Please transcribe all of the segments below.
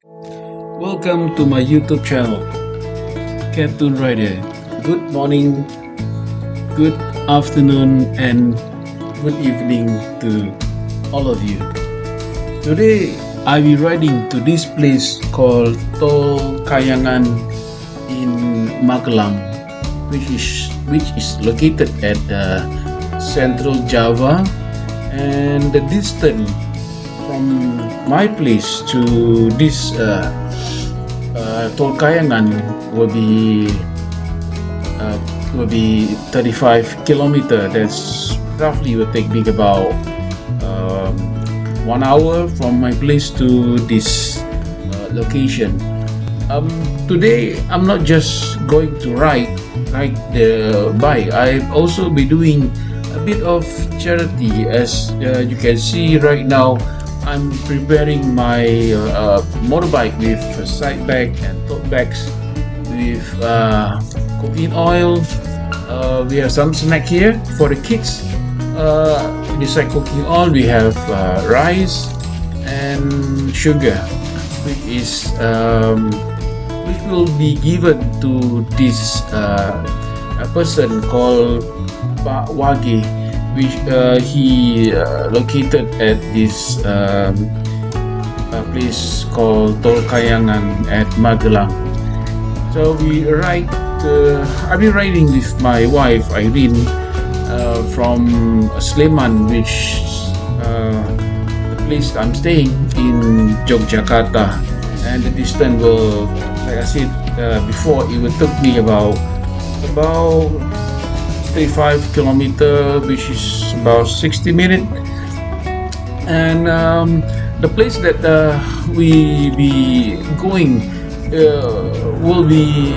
Welcome to my YouTube channel, Cartoon Rider. Good morning, good afternoon, and good evening to all of you. Today, I'll be riding to this place called Tol Kayangan in Magelang, which is located at Central Java, and the distance from my place to this Tol Kayangan will be 35 kilometer. That's roughly will take me about 1 hour from my place to this location. Today I'm not just going to ride the bike. I've also be doing a bit of charity. As you can see right now, I'm preparing my motorbike with a side bag and tote bags with cooking oil. We have some snack here for the kids. Beside cooking oil, we have rice and sugar, which will be given to this a person called Pak Wage, which he located at this place called Tol Kayangan at Magelang. So I've been riding with my wife Irene from Sleman, which the place I'm staying in Yogyakarta, and the distance will, like I said before, it will take me about 35 kilometer, which is about 60 minutes. And the place that we be going will be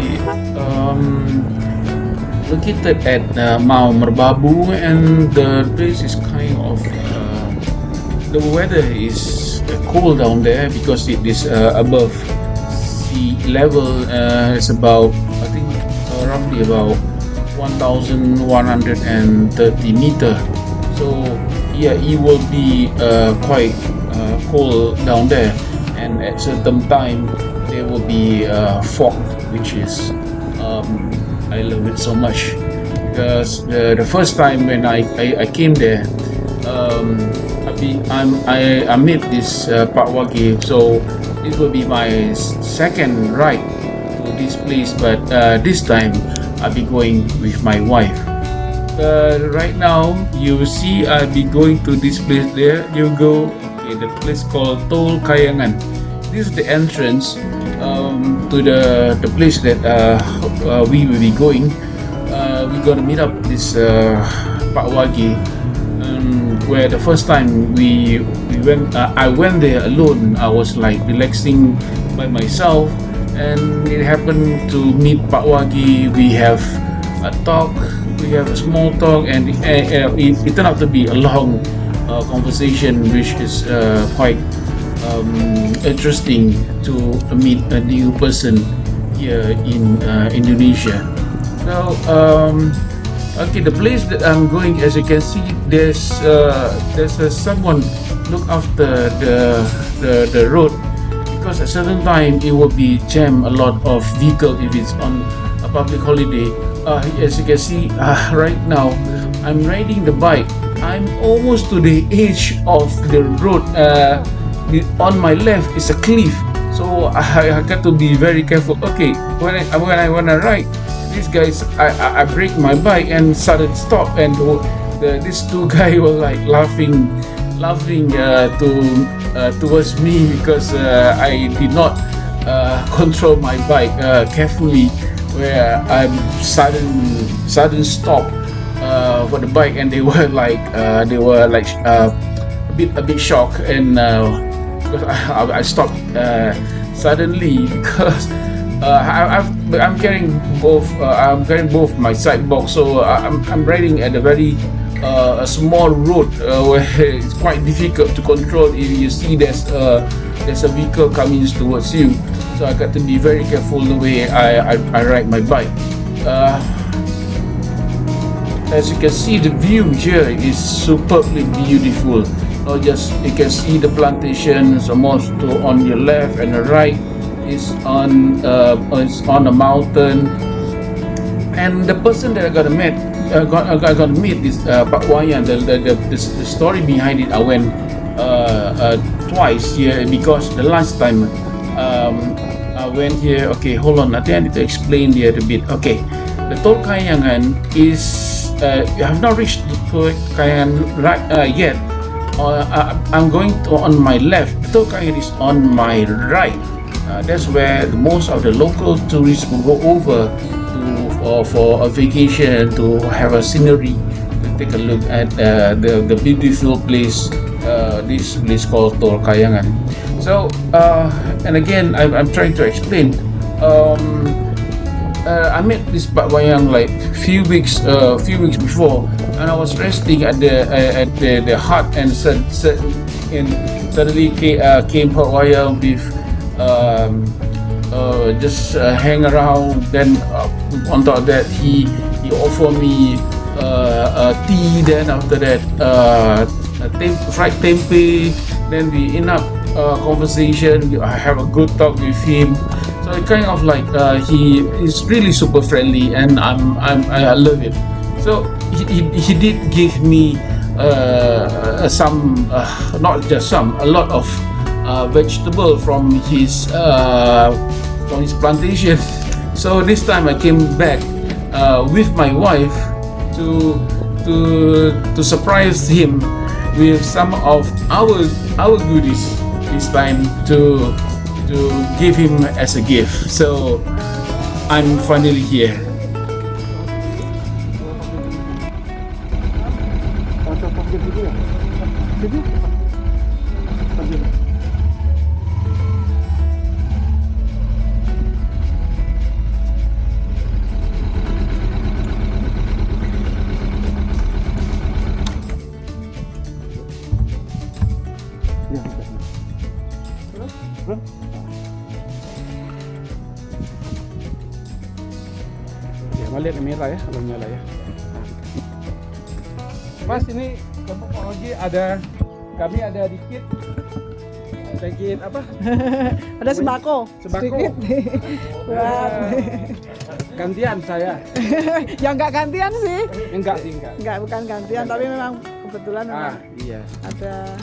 located at Mount Merbabu, and the place is kind of the weather is cool down there because it is above sea level. It's about, I think, roughly about 1,130 meter. So yeah, it will be quite cold down there, and at certain time there will be fog, which is I love it so much, because the first time when I came there, I met this Pak Wage. So this will be my second ride to this place, but this time I'll be going with my wife. Right now, you will see I'll be going to this place. There you go. Okay, the place called Tol Kayangan. This is the entrance to the place that we will be going. We're gonna meet up this Pak Wage, where the first time we went, I went there alone. I was like relaxing by myself, and it happened to meet Pak Wage. We have a talk, we have a small talk, and it turned out to be a long conversation, which is quite interesting to meet a new person here in Indonesia. So okay, the place that I'm going, as you can see, there's someone look after the road, because at certain time it will be jam a lot of vehicle if it's on a public holiday. As you can see right now, I'm riding the bike. I'm almost to the edge of the road. On my left is a cliff, so I got to be very careful. Okay, when I wanna ride, these guys, I break my bike and sudden stop, and these two guys were like laughing towards me, because I did not control my bike carefully, where I'm sudden stop for the bike, and they were like a bit shocked, and because I stopped suddenly, because I'm carrying both my side box, so I'm riding at a very a small road where it's quite difficult to control if you see there's a vehicle coming towards you. So I got to be very careful the way I ride my bike. As you can see, the view here is superbly beautiful. just you can see the plantations almost on your left and the right is on a mountain. And the person that I got to meet is Pak Wayan. The story behind it, I went twice here because the last time I went here. Okay, hold on. I think I need to explain here a bit. Okay, the Tol Kayangan is you have not reached the Tol Kayangan yet. I'm going to on my left. The Tol Kayangan is on my right. That's where most of the local tourists will go over for a vacation, to have a scenery, to take a look at the beautiful place, this place called Tol Kayangan. So and again, I'm trying to explain. I met this Pak Wayang like few weeks before, and I was resting at the hut, and suddenly came Pak Wayang with just hang around. Then on top of that, he offered me tea. Then after that, fried tempeh. Then we end up conversation. I have a good talk with him. So it kind of like he is really super friendly, and I love it. So he did give me some, not just some, a lot of vegetable from his plantation. So this time I came back with my wife to surprise him with some of our goodies this time to give him as a gift. So I'm finally here. Lihat merah ya, kalau nyala ya. Mas, ini kelompok lagi kami ada dikit apa? Ada sembako. Sedikit. Gantian saya. Ya enggak gantian sih. Enggak. Enggak, bukan gantian, tapi memang kebetulan memang iya. ada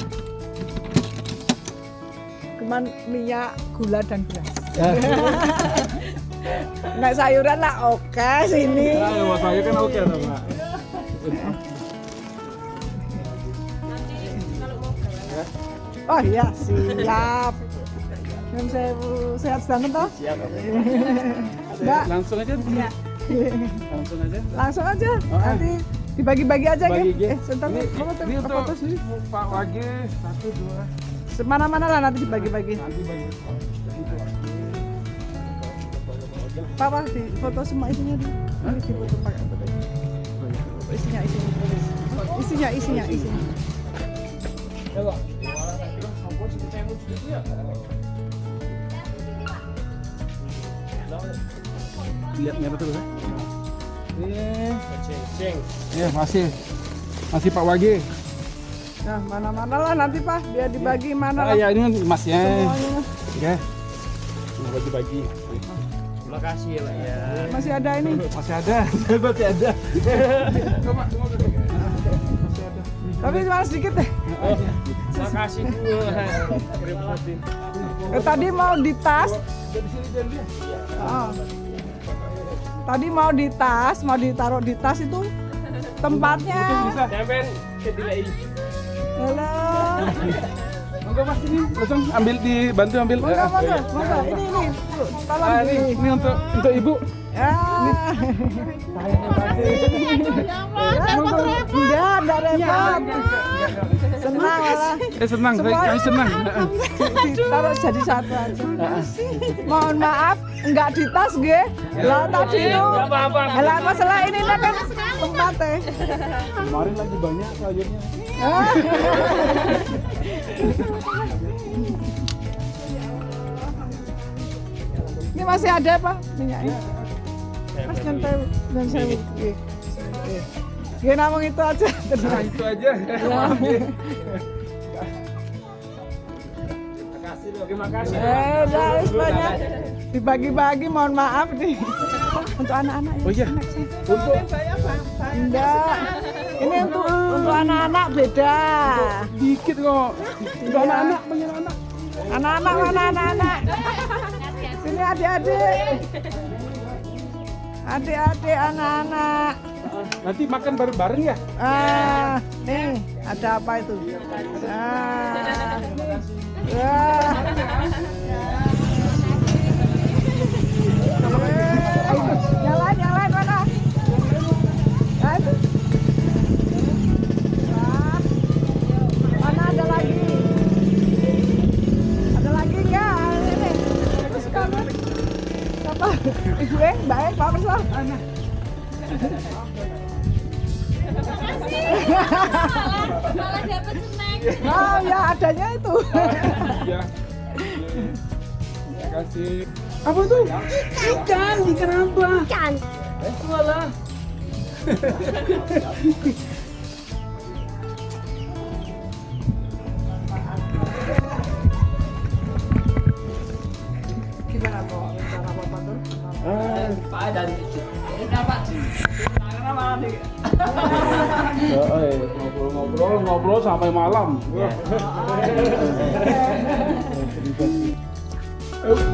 cuman minyak, gula dan beras. Nek sayuran lah oke sini. Nah, sayur kan oke tuh, Mbak. Oh iya, siap. Nyun sewu, sehat banget toh? Siap. Mbak, Langsung aja. iya. Langsung aja. Oh, Nanti dibagi-bagi aja bagi, gitu. ya. Sebentar, Ini untuk foto sini. Pak Wage 1 2. Semana-mana lah nanti dibagi-bagi. Nanti bagi. Papa di foto semua isinya dulu. Ini di foto pakai apa tadi? Isinya. Coba. Lihat merah terus ya. Ini masih Pak Wage. Nah, mana-mana lah nanti Pak, biar dibagi mana lah. Ya ini masnya. Semuanya. Ya. Ini bagi-bagi. Terima kasih lah ya. Masih ada ini. Masih ada. Masih ada. Coba. Masih ada. Tapi cuma sedikit deh. Terima kasih Tadi mau di tas. Oh. Tadi mau di tas, mau ditaruh di tas itu tempatnya. Sampai kedilai. Halo. Monggo Mas, ini langsung dibantu ambil. Monggo. Ini. Tolong Ini untuk Ibu. Ya. Enggak repot. Senang malah. Senang, saya senang. Taruh jadi satu aja. Mohon maaf, enggak di tas nggih. Lah tadi itu. Lah masalah ini kan tempatnya. Kemarin lagi banyak sayurnya. Ini masih ada Pak minyaknya? Mas nyantai dan saya. Gak namung itu aja. Nah, itu aja. Terima kasih. Dah banyak. Dibagi-bagi, mohon maaf nih. Untuk anak-anak ya. Oh iya. Untuk Enggak. Ini untuk anak-anak beda. dikit kok. Untuk anak-anak, pengen anak. Anak-anak mana anak-anak? Sini adik-adik. Adik-adik anak-anak. Nanti makan bareng-bareng ya. Nih ada apa itu? Wah. Yang lain mana? Nah, itu. Wah. Mana ada lagi? Ada lagi nggak? Ini. Terus kamu? Siapa? Ibu baik, Pak Perslah. Malah dapat snack. Oh ya adanya itu. Iya. Terima kasih. Apa tuh? Ikan apa? Ikan. Walah. Gimana kok? Rencana apa tuh? Pak dan dapat. Ngobrol sampai malam.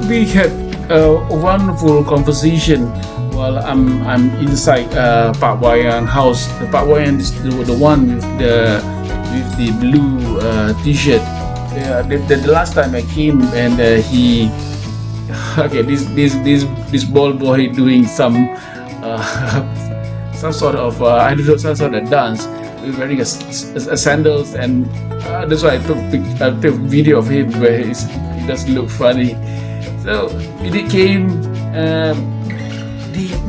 We had a wonderful conversation while I'm inside Pak Wayan house. The Pak Wayan is the one with the blue T-shirt. The last time I came and he okay this bald boy doing some sort of I don't know, some sort of dance. He's wearing a sandals, and that's why I took video of him where he doesn't look funny. So when it came,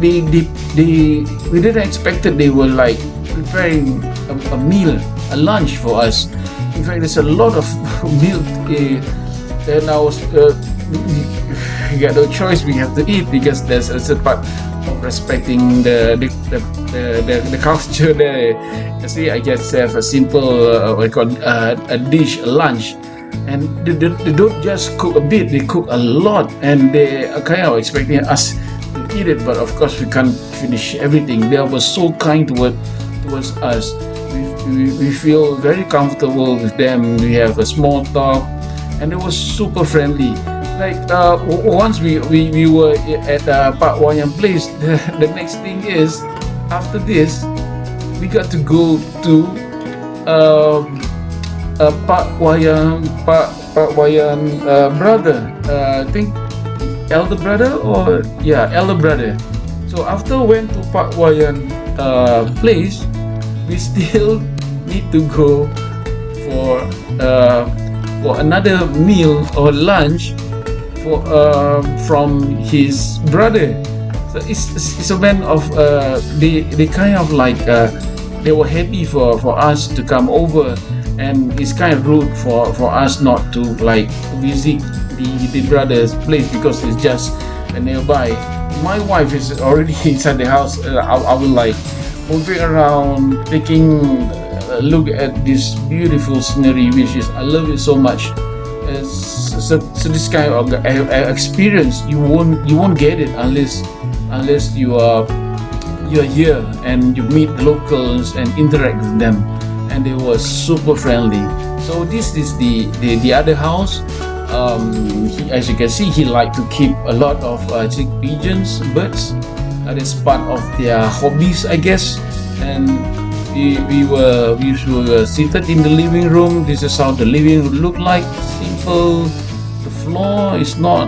we didn't expect that they were like preparing a meal, a lunch for us. In fact, there's a lot of milk, and I was we got no choice. We have to eat because there's a part of respecting the culture there. You see, I just have a simple a dish, a lunch, and they don't just cook a bit; they cook a lot, and they are kind of expecting us to eat it. But of course, we can't finish everything. They were so kind towards us. We feel very comfortable with them. We have a small talk, and they were super friendly. Like once we were at Pak Wayan place. The next thing is, after this, we got to go to Pak Wayan brother. I think elder brother elder brother. So after went to Pak Wayan place, we still need to go for another meal or lunch from his brother. So it's a man of they kind of like they were happy for us to come over, and it's kind of rude for us not to like visit the brother's place because it's just nearby. My wife is already inside the house. I will like moving around, taking a look at this beautiful scenery, which is I love it so much. So this kind of experience you won't get it unless you're here and you meet the locals and interact with them, and they were super friendly. So this is the other house. As you can see, he liked to keep a lot of chick pigeons, birds. That's part of their hobbies, I guess. And we were seated in the living room. This is how the living room looked like. Simple. The floor is not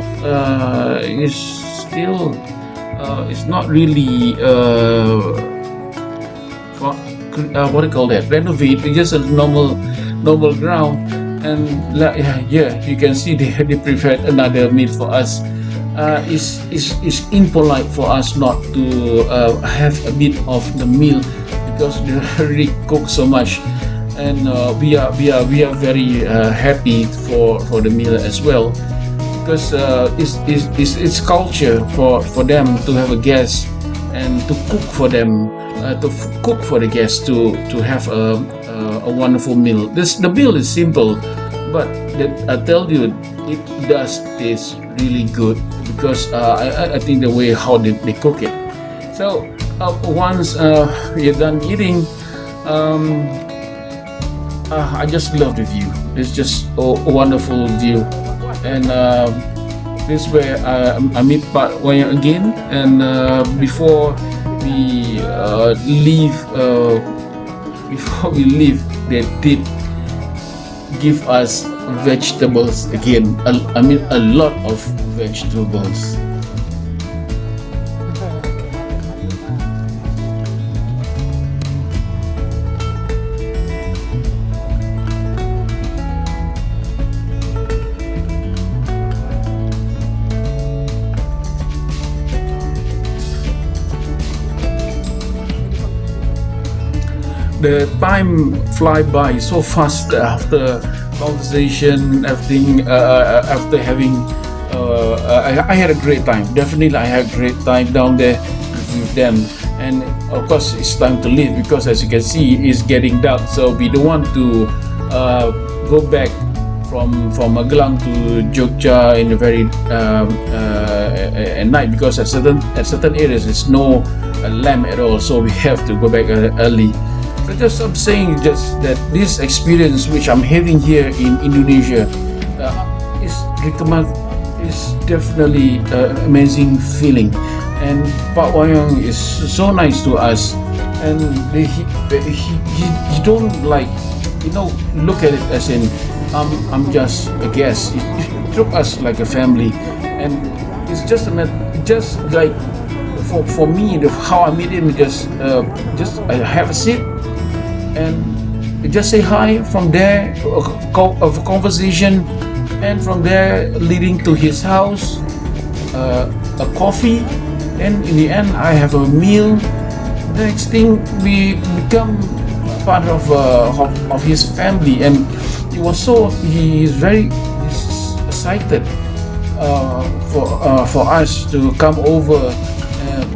is still it's not really what do you call that, renovate. It's just a normal ground. And you can see they prepared another meal for us. It's impolite for us not to have a bit of the meal because they already cook so much, and we are very happy for the meal as well, because it's culture for them to have a guest and to cook for them, to cook for the guests to have a wonderful meal. The meal is simple, but that I tell you, it does taste really good because I think the way how they cook it. So once you're done eating, I just love the view. It's just a wonderful view, and this is where I meet Pak Wayang again. And before we leave, they did give us vegetables again. I mean, a lot of vegetables. The time fly by so fast after conversation, everything. After having, I had a great time. Definitely, I had a great time down there with them. And of course, it's time to leave because, as you can see, it's getting dark. So we don't want to go back from Magelang to Jogja in a very at night, because at certain areas there's no lamp at all. So we have to go back early. So I'm saying just that this experience which I'm having here in Indonesia is definitely amazing feeling, and Pak Wayang is so nice to us, and he don't like, look at it as in I'm just a guest. He took us like a family, and it's just like for me, how I meet him, just have a seat and just say hi. From there, a conversation, and from there leading to his house, a coffee, and in the end I have a meal. The next thing, we become part of his family, and he is very excited for us to come over,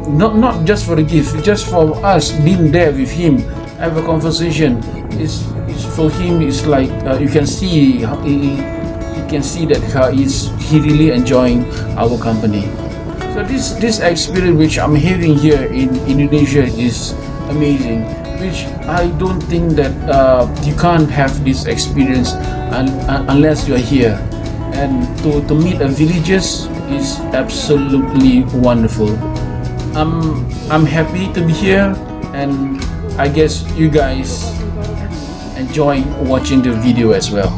not just for the gift, just for us being there with him, have a conversation. Is for him, it's like you can see that he really enjoying our company. So this experience which I'm having here in Indonesia is amazing, which I don't think that you can't have this experience unless you are here. And to meet a villagers is absolutely wonderful. I'm happy to be here, and I guess you guys enjoy watching the video as well.